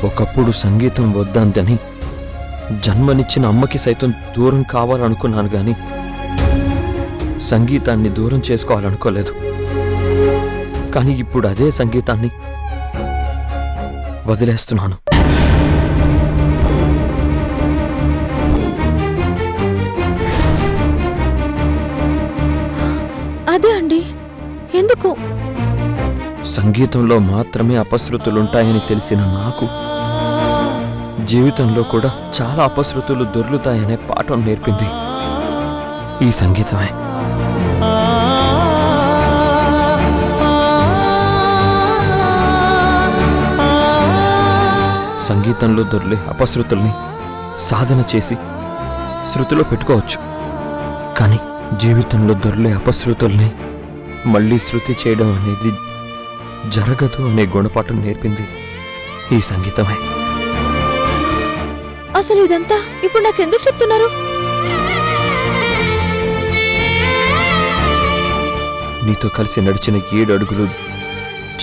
ఒకప్పుడు సంగీతం వద్దందని జన్మనిచ్చిన అమ్మకి సైతం దూరం కావాలనుకున్నాను గాని సంగీతాన్ని దూరం చేసుకోవాలనుకోలేదు. కానీ ఇప్పుడు అదే సంగీతాన్ని వదిలేస్తున్నాను. అదే అండి, ఎందుకు? సంగీతంలో మాత్రమే అపశృతులుంటాయని తెలిసిన నాకు జీవితంలో కూడా చాలా అపశృతులు దొర్లుతాయనే పాఠం నేర్పింది ఈ సంగీతమే. సంగీతంలో దొర్లే అపశృతుల్ని సాధన చేసి శృతిలో పెట్టుకోవచ్చు, కానీ జీవితంలో దొర్లే అపశృతుల్ని మళ్ళీ శృతి చేయడం అనేది జరగదు అనే గుణపాఠం నేర్పింది ఈ సంగీతమే. అసలు ఇదంతా ఇప్పుడు నాకెందుకు చెప్తున్నారు? నీతో కలిసి నడిచిన 7 అడుగులు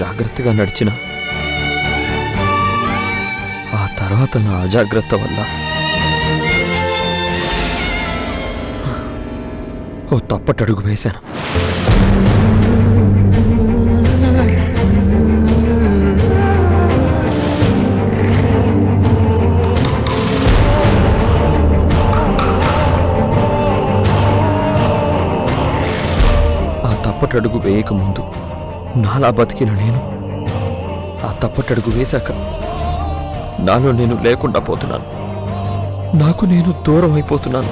జాగ్రత్తగా నడిచిన ఆ తర్వాత నా అజాగ్రత్త వల్ల ఓ తప్పటడుగు వేశాను. తప్పటడుగు వేయకముందు నాలా బతికిన నేను ఆ తప్పటడుగు వేశాక నాలో నేను లేకుండా పోతున్నాను. నాకు నేను దూరం అయిపోతున్నాను.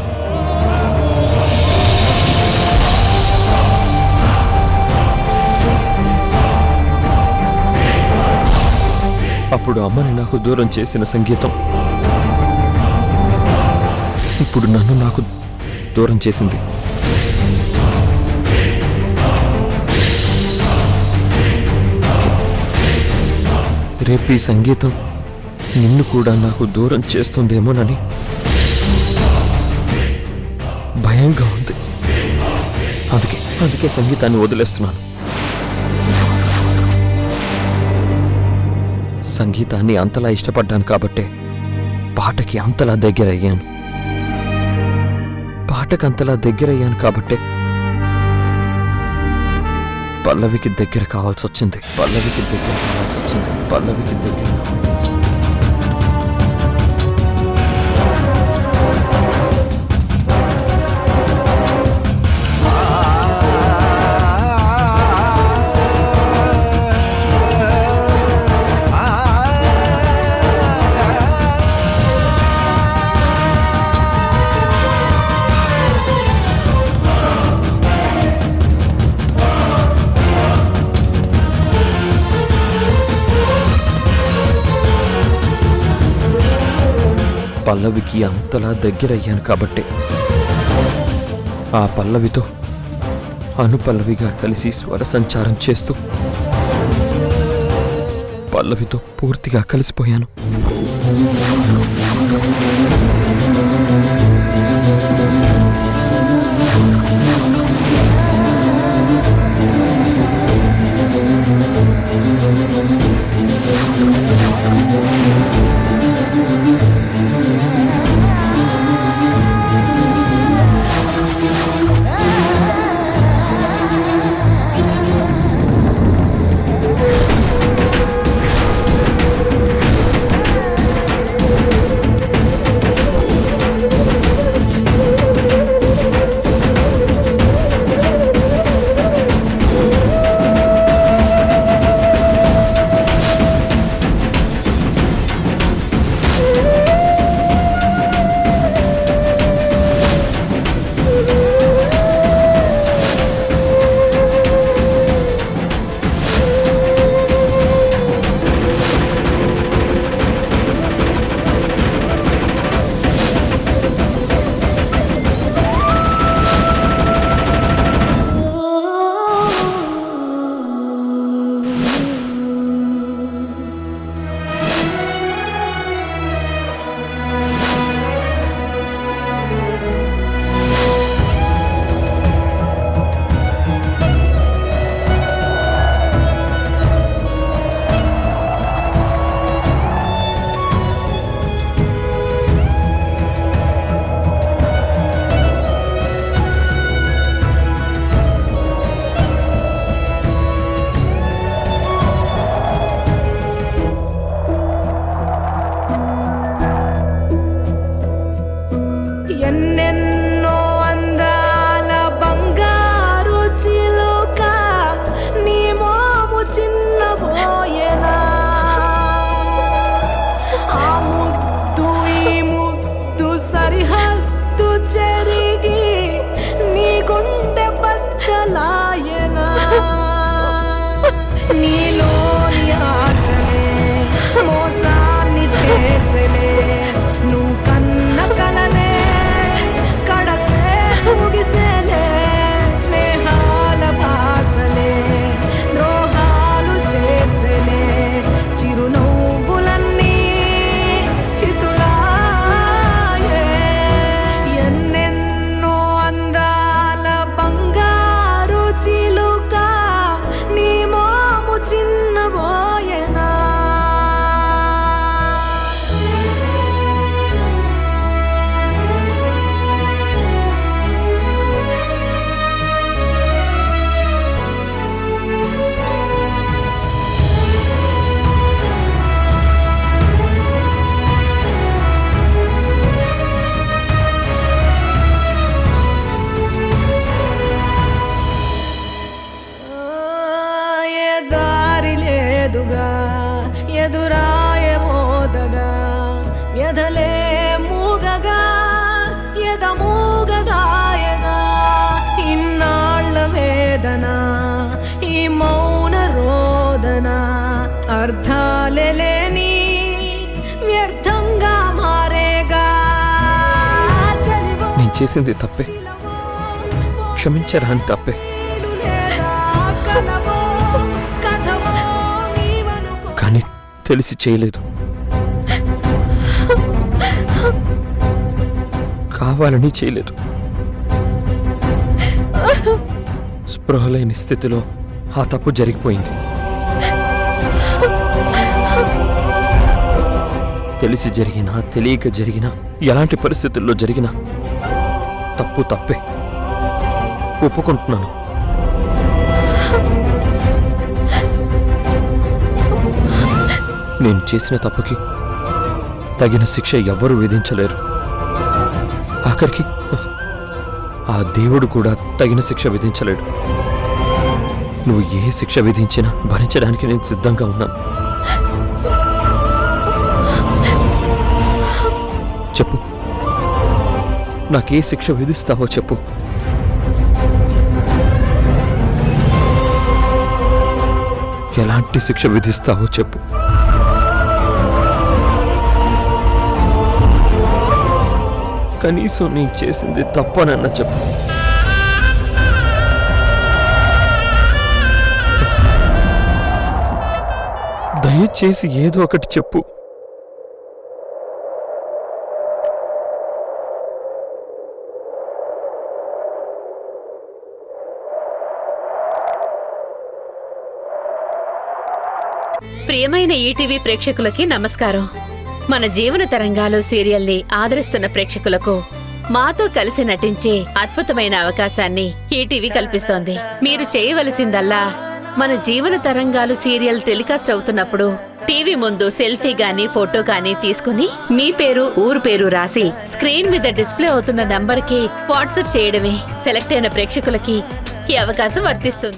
అప్పుడు అమ్మని నాకు దూరం చేసిన సంగీతం ఇప్పుడు నన్ను నాకు దూరం చేసింది. రేపు ఈ సంగీతం నిన్ను కూడా నాకు దూరం చేస్తుందేమోనని భయంగా ఉంది. అందుకే సంగీతాన్ని వదిలేస్తున్నాను. సంగీతాన్ని అంతలా ఇష్టపడ్డాను కాబట్టే పాటకి అంతలా దగ్గరయ్యాను. పాటకి అంతలా దగ్గరయ్యాను కాబట్టే పల్లవికి దగ్గర కావాల్సి వచ్చింది. పల్లవికి అంతలా దగ్గరయ్యాను కాబట్టి ఆ పల్లవితో అనుపల్లవిగా కలిసి స్వర సంచారం చేస్తూ పల్లవితో పూర్తిగా కలిసిపోయాను. కథలే మూగగా ఎదమూగదాయగా ఇన్నాళ్ళ వేదన ఈ మౌన రోదన అర్థాలే లేని వ్యర్థంగా మారేగా చలివో నేను చేసింది తప్పే, క్షమించరాని తప్పే. లేదా కలవో కథవో నీవనుకో కానీ తెలిసి చేయలేదు, కావాలని చేయలేదు. స్పృహ లేని స్థితిలో ఆ తప్పు జరిగిపోయింది. తెలిసి జరిగినా తెలియక జరిగినా ఎలాంటి పరిస్థితుల్లో జరిగినా తప్పు తప్పే, ఒప్పుకుంటున్నాను. నేను చేసిన తప్పుకి తగిన శిక్ష ఎవ్వరూ విధించలేరు. ఆఖరికి ఆ దేవుడు కూడా తగిన శిక్ష విధించలేడు. నువ్వు ఏ శిక్ష విధించినా భరించడానికి నేను సిద్ధంగా ఉన్నాను. చెప్పు, నాకే శిక్ష విధిస్తావో చెప్పు. ఎలాంటి శిక్ష విధిస్తావో చెప్పు. కనీసం నేను చేసింది తప్పనన్నా చెప్పు. దయచేసి ఏదో ఒకటి చెప్పు. ప్రియమైన ఈటీవీ ప్రేక్షకులకి నమస్కారం. మన జీవన తరంగాలు సీరియల్ని ఆదరిస్తున్న ప్రేక్షకులకు మాతో కలిసి నటించే అద్భుతమైన అవకాశాన్ని ఈటీవీ కల్పిస్తోంది. మీరు చేయవలసిందల్లా మన జీవన తరంగాలు సీరియల్ టెలికాస్ట్ అవుతున్నప్పుడు టీవీ ముందు సెల్ఫీ గానీ ఫోటో గానీ తీసుకుని మీ పేరు ఊరు పేరు రాసి స్క్రీన్ మీద డిస్ప్లే అవుతున్న నంబర్కి వాట్సాప్ చేయడమే. సెలెక్ట్ అయిన ప్రేక్షకులకి ఈ అవకాశం వర్తిస్తుంది.